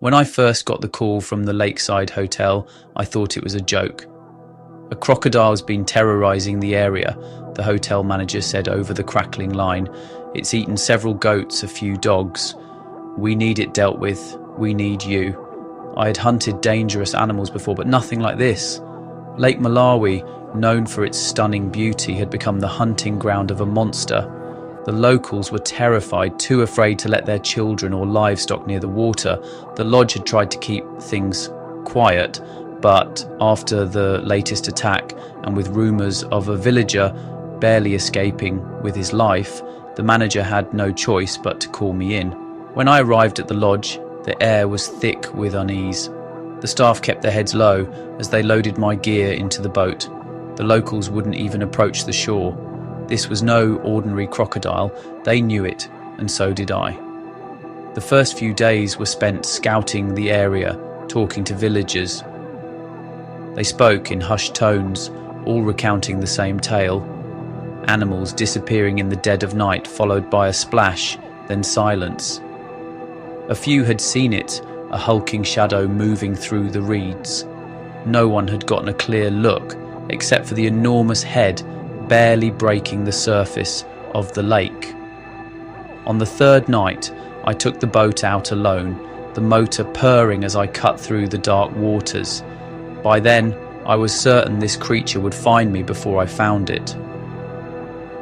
When I first got the call from the lakeside hotel, I thought it was a joke. A crocodile's been terrorizing the area, the hotel manager said over the crackling line. It's eaten several goats, a few dogs. We need it dealt with. We need you. I had hunted dangerous animals before, but nothing like this. Lake Malawi, known for its stunning beauty, had become the hunting ground of a monster. The locals were terrified, too afraid to let their children or livestock near the water. The lodge had tried to keep things quiet, but after the latest attack, and with rumours of a villager barely escaping with his life, the manager had no choice but to call me in. When I arrived at the lodge, the air was thick with unease. The staff kept their heads low as they loaded my gear into the boat. The locals wouldn't even approach the shore. This was no ordinary crocodile. They knew it, and so did I. The first few days were spent scouting the area, talking to villagers. They spoke in hushed tones, all recounting the same tale. Animals disappearing in the dead of night, followed by a splash, then silence. A few had seen it, a hulking shadow moving through the reeds. No one had gotten a clear look, except for the enormous head barely breaking the surface of the lake. On the third night, I took the boat out alone, the motor purring as I cut through the dark waters. By then, I was certain this creature would find me before I found it.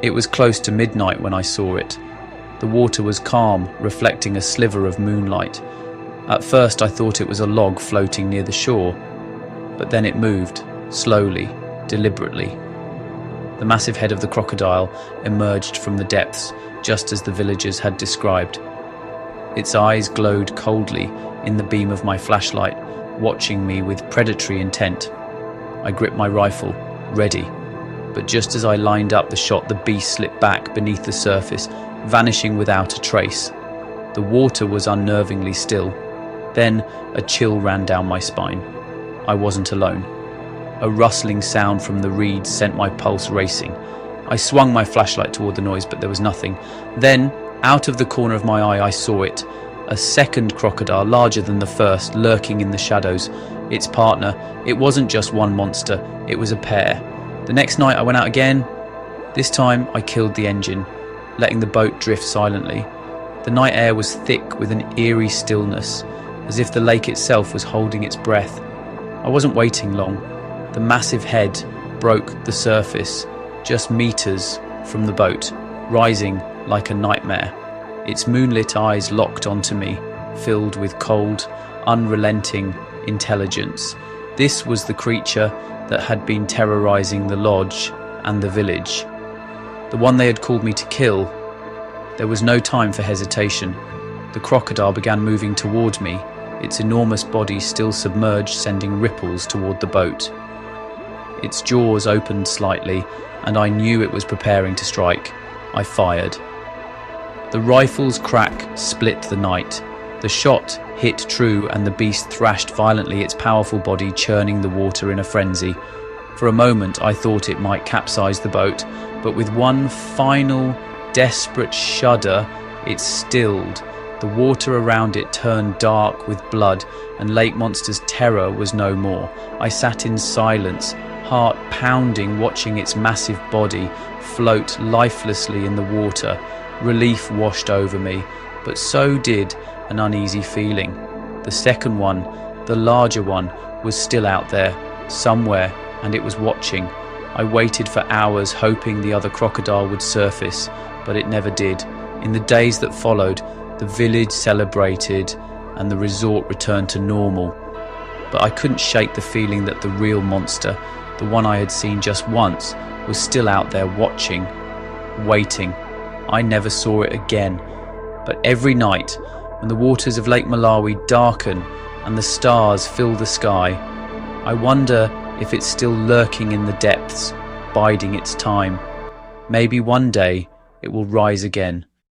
It was close to midnight when I saw it. The water was calm, reflecting a sliver of moonlight. At first, I thought it was a log floating near the shore, but then it moved, slowly, deliberately. The massive head of the crocodile emerged from the depths, just as the villagers had described. Its eyes glowed coldly in the beam of my flashlight, watching me with predatory intent. I gripped my rifle, ready, but just as I lined up the shot, the beast slipped back beneath the surface, vanishing without a trace. The water was unnervingly still. Then a chill ran down my spine. I wasn't alone. A rustling sound from the reeds sent my pulse racing. I swung my flashlight toward the noise, but there was nothing. Then, out of the corner of my eye, I saw it. A second crocodile, larger than the first, lurking in the shadows. Its partner. It wasn't just one monster, it was a pair. The next night I went out again. This time I killed the engine, letting the boat drift silently. The night air was thick with an eerie stillness, as if the lake itself was holding its breath. I wasn't waiting long. The massive head broke the surface, just meters from the boat, rising like a nightmare. Its moonlit eyes locked onto me, filled with cold, unrelenting intelligence. This was the creature that had been terrorizing the lodge and the village. The one they had called me to kill. There was no time for hesitation. The crocodile began moving toward me, its enormous body still submerged, sending ripples toward the boat. Its jaws opened slightly, and I knew it was preparing to strike. I fired. The rifle's crack split the night. The shot hit true, and the beast thrashed violently, its powerful body churning the water in a frenzy. For a moment, I thought it might capsize the boat, but with one final, desperate shudder, it stilled. The water around it turned dark with blood, and Lake Monster's terror was no more. I sat in silence, heart pounding, watching its massive body float lifelessly in the water. Relief washed over me, but so did an uneasy feeling. The second one, the larger one, was still out there, somewhere, and it was watching. I waited for hours, hoping the other crocodile would surface, but it never did. In the days that followed, the village celebrated and the resort returned to normal. But I couldn't shake the feeling that the real monster, the one I had seen just once, was still out there watching, waiting. I never saw it again. But every night, when the waters of Lake Malawi darken and the stars fill the sky, I wonder if it's still lurking in the depths, biding its time. Maybe one day it will rise again.